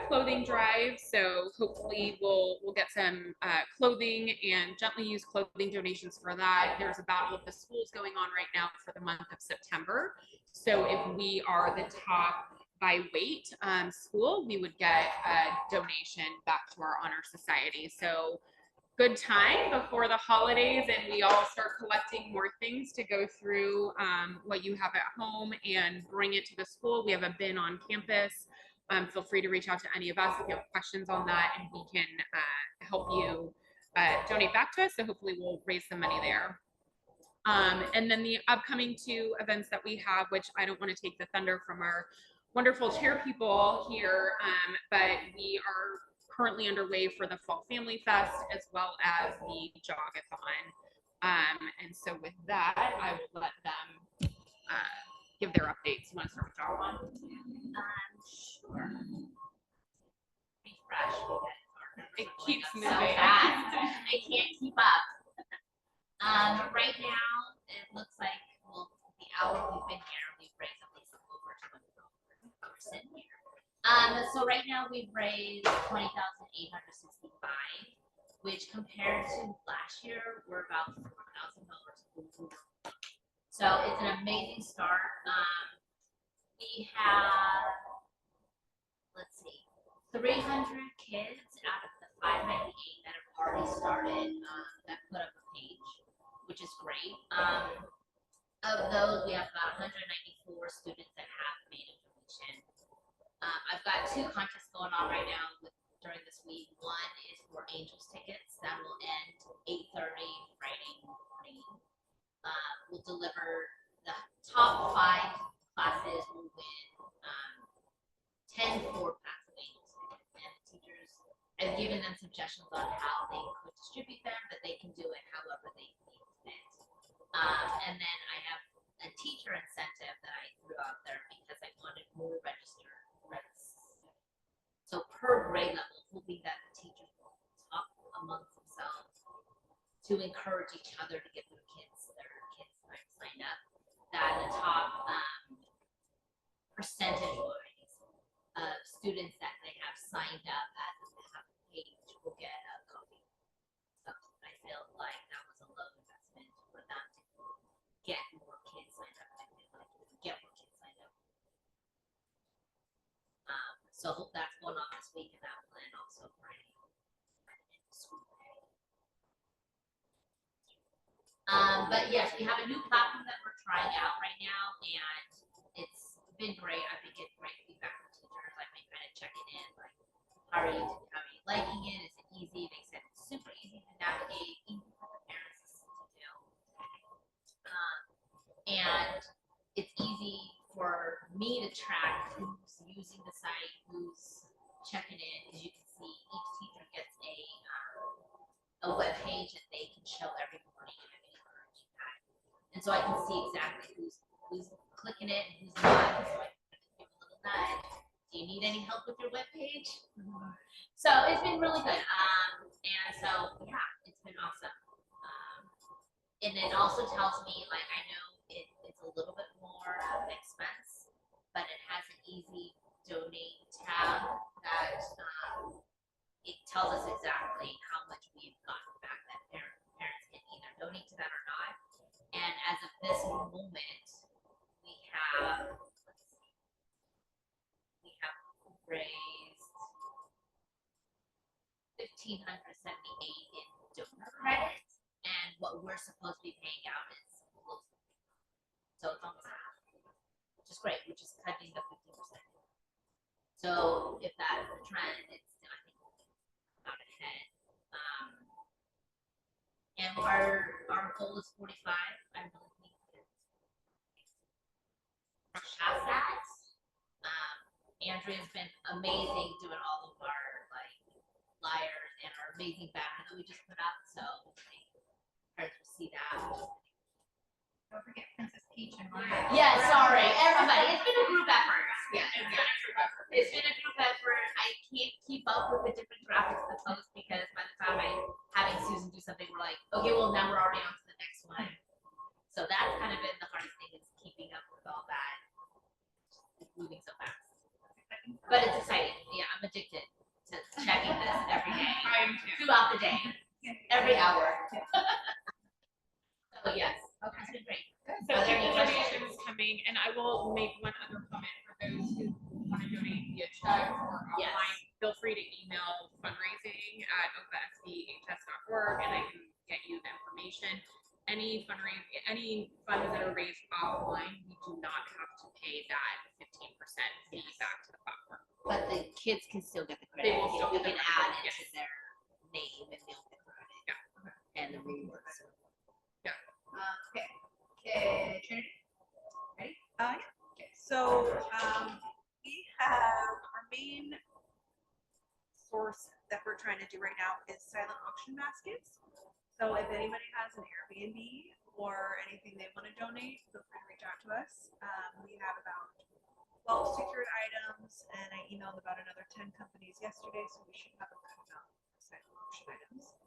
clothing drive, so hopefully we'll get some clothing and gently used clothing donations for that. There's a battle of the schools going on right now for the month of September, so if we are the top by weight school, we would get a donation back to our honor society. So good time before the holidays and we all start collecting more things to go through what you have at home and bring it to the school. We have a bin on campus. Feel free to reach out to any of us if you have questions on that, and we can help you donate back to us. So hopefully we'll raise some money there. And then the upcoming 2 events that we have, which I don't want to take the thunder from our wonderful chair people here, but we are currently underway for the Fall Family Fest as well as the Jogathon. And so with that, I will let them give their updates. You want to start with Jogathon? Sure. Refresh because it keeps moving so fast. I can't keep up. Right now, it looks like the hour we've been here, we've raised at least over $20 here. So right now we've raised $20,865, which compared to last year, we're about $4,000 over. So it's an amazing start. We have, let's see, 300 kids out of the 598 that have already started that put up a page, which is great. Of those, we have about 194 students that have made a donation. I've got 2 contests going on right now during this week. One is for Angels tickets that will end 8:30 Friday morning. We'll deliver the top 5 classes will win 10 4-packs of Angels tickets, and the teachers, I've given them suggestions on how they could distribute them, but they can do it however they see fit. And then I have a teacher incentive that I threw out there because I wanted more registered. So per grade level, hoping that the teachers will talk amongst themselves to encourage each other to get their kids signed up. That the top percentage-wise of students that they have signed up at the page will get a copy. So I feel like that was a low investment for them to So I hope that's going on this week and that plan also for any school day. But yes, we have a new platform that we're trying out right now, and it's been great. I've been getting great feedback from teachers. I've been kind of checking in, like, how are you liking it? Is it easy? They said it's super easy to navigate, easy for the parents to do. And it's easy for me to track who's using the site, who's checking in, because you can see each teacher gets a web page that they can show every morning and every encouraging time. And so I can see exactly who's clicking it and who's not. So I can give a little nudge. Do you need any help with your web page? So it's been really good. And so yeah, it's been awesome. And it also tells me, like, I know it's a little bit more of an expense, but it has an easy donate tab that it tells us exactly how much we've gotten back that parents can either donate to that or not. And as of this moment, we have, let's see, we have raised $1,578 in donor credits, and what we're supposed to be paying out is close to $3. So it's almost half, which is great, which is cutting the 50%. So if that trend, it's, I think, about ahead. And our goal is 45. I really think it's past that. Andrea's been amazing doing all of our, like, flyers and our amazing banner that we just put up. So parents will see that. Don't forget Princess Peach and Maya. Yeah, sorry, everybody. It's been a group effort. Yeah, it's been a group effort. I can't keep up with the different graphics to post because by the time I'm having Susan do something, we're like, okay, well now we're already on to the next one. So that's kind of been the hardest thing, is keeping up with all that. It's moving so fast. But it's exciting. Yeah, I'm addicted to checking this every day. I am too. Throughout the day. Every hour. So yes, it's been great. So Are there any donations coming, and I will make one other comment for those who want to donate via check or Yes. online. Feel free to email fundraising@oksbhs.org, and I can get you the information. Any funds that are raised offline, we do not have to pay that 15% fee back to the platform. But the kids can still get the credit. They will still We get the can credit, add it to yes. their name and they'll get the credit. Yeah. And the rewards. Okay. Okay, Trinity. Ready? Yeah. Okay. So we have our main source that we're trying to do right now is silent auction baskets. So if anybody has an Airbnb or anything they want to donate, feel free to reach out to us. We have about 12 secured items, and I emailed about another 10 companies yesterday, so we should have a good amount of silent auction items.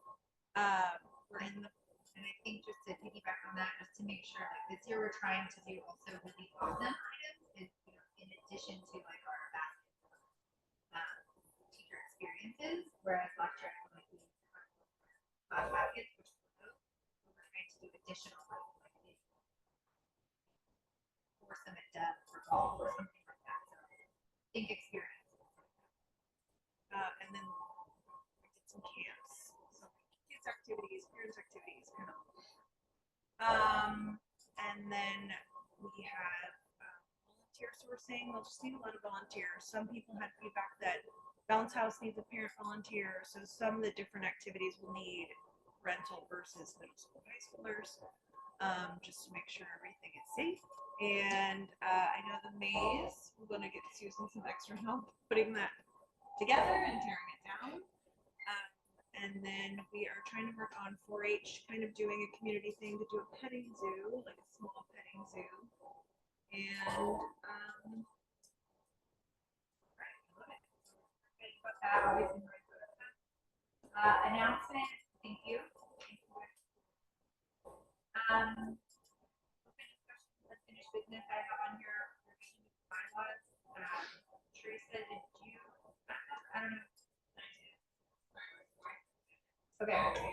We're in the And I think just to piggyback on that, just to make sure, like, this year we're trying to do also really awesome items, is, you know, in addition to like our teacher experiences, whereas last year I feel like we class baskets, which were those, we're trying to do additional like for some at depth or golf or something like that. So think experience. and then we did some camps, so kids activities, parents activities, kind of. And then we have volunteer sourcing. We'll just need a lot of volunteers. Some people had feedback that Bounce House needs a parent volunteer, so some of the different activities will need rental versus middle school, high schoolers, just to make sure everything is safe. And I know the maze, we're going to get Susan some extra help putting that together and tearing it down. And then we are trying to work on 4-H, kind of doing a community thing to do a petting zoo, like a small petting zoo. And Announcement. Thank you. Unfinished business I have on here, revision of bylaws. Teresa, did you? I don't know. Okay. Okay.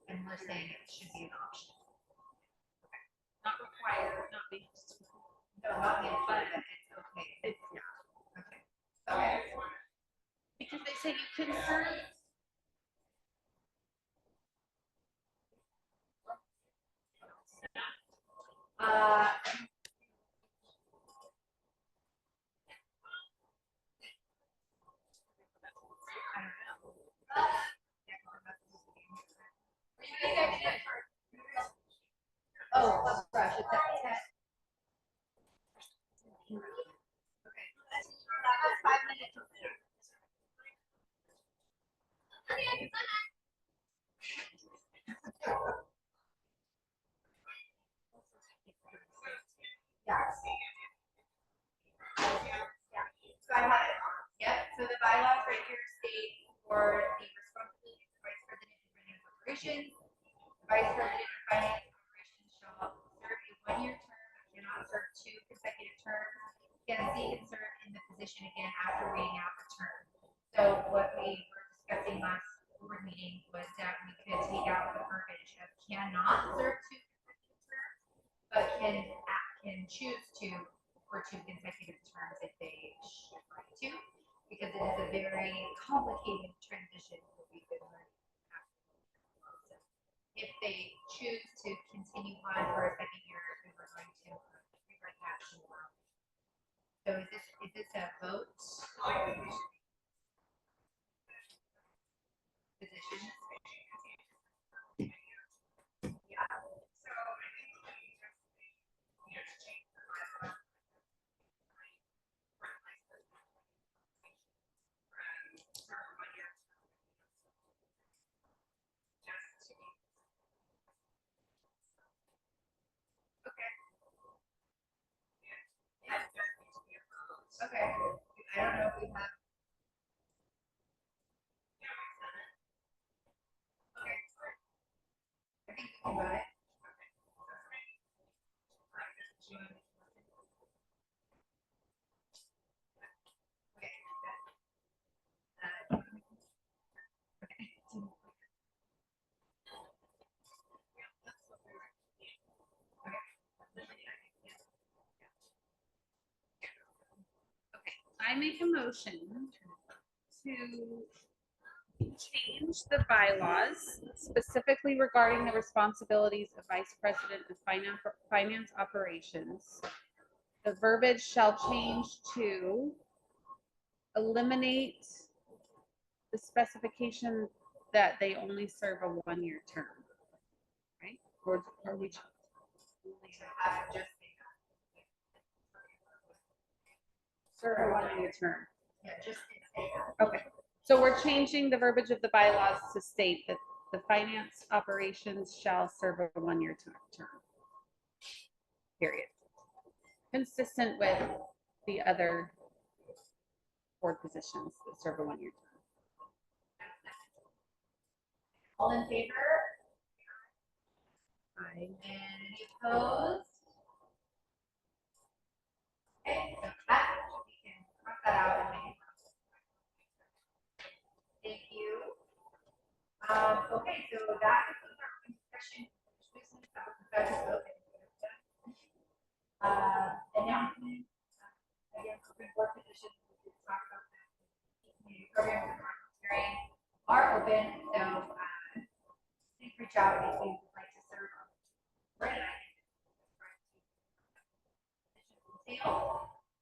And we're saying it should be an option. Not required, not based. No, not the but it's okay. It's, yeah. Okay. Okay. Because they say you can serve. Uh, oh, let's brush. It's at 10. Okay. That's 5 minutes. Yes. Yeah. So I have it. Yep. So the bylaws right here state for the responsibilities of vice president of finance operations. The vice president of finance operations shall serve a 1-year term, but cannot serve 2 consecutive terms. Can seek and serve in the position again after reading out the term. So what we were discussing last board meeting was that we could take out the verbiage of cannot serve 2 consecutive terms, but can choose to for 2 consecutive terms if they should like to, because it is a very complicated transition that we've been learning. So if they choose to continue on for a second year, we were going to rewrite that tomorrow. So is this a vote? Position? Yeah. Okay. I don't know if we have. Okay. I think we can vote it. Okay. I make a motion to change the bylaws specifically regarding the responsibilities of vice president of finance operations. The verbiage shall change to eliminate the specification that they only serve a 1-year term, right? Or are we? Serve a 1-year term. Yeah, just say that. Okay, so we're changing the verbiage of the bylaws to state that the finance operations shall serve a 1-year term. Period. Consistent with the other board positions that serve a 1-year term. All in favor? Aye. And any opposed? Okay, so that, we can cross that out and make it. Thank you. Okay, so that concludes our discussion. Announcement. Again, for board positions, we can talk about that. Community programs and volunteering are open, so please reach out if you would like to serve on the board.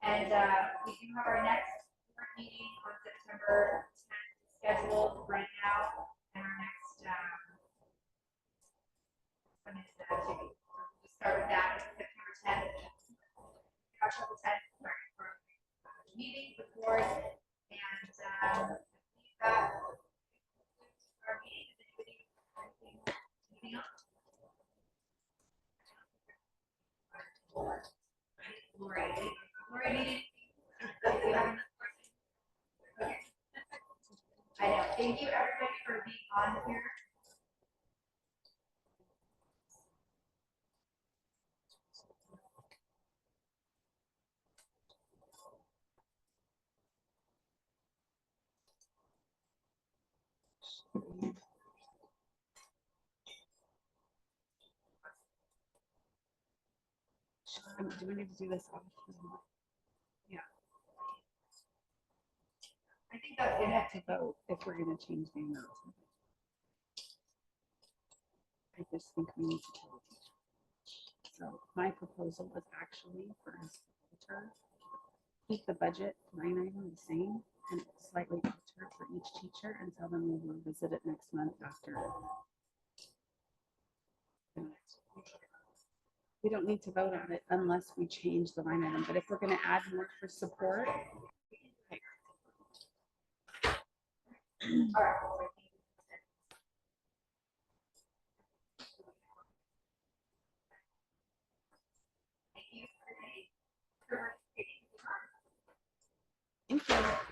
And we do have our next board meeting on September 10th scheduled right now, and our next when is that? So we'll start with that September 10th. October 10th, sorry, for meeting with the board, and I believe that concludes our meeting. Is anybody anything else? Lori, meeting. Okay. I know. Thank you everybody for being on here. Do we need to do this? Yeah. I think that we have to vote if we're gonna change the amount. I just think we need to tell the teacher. So my proposal was actually for us to alter, keep the budget line item the same and slightly alter for each teacher and tell them we'll revisit it next month after. We don't need to vote on it unless we change the line item, but if we're gonna add more for support. Thank you.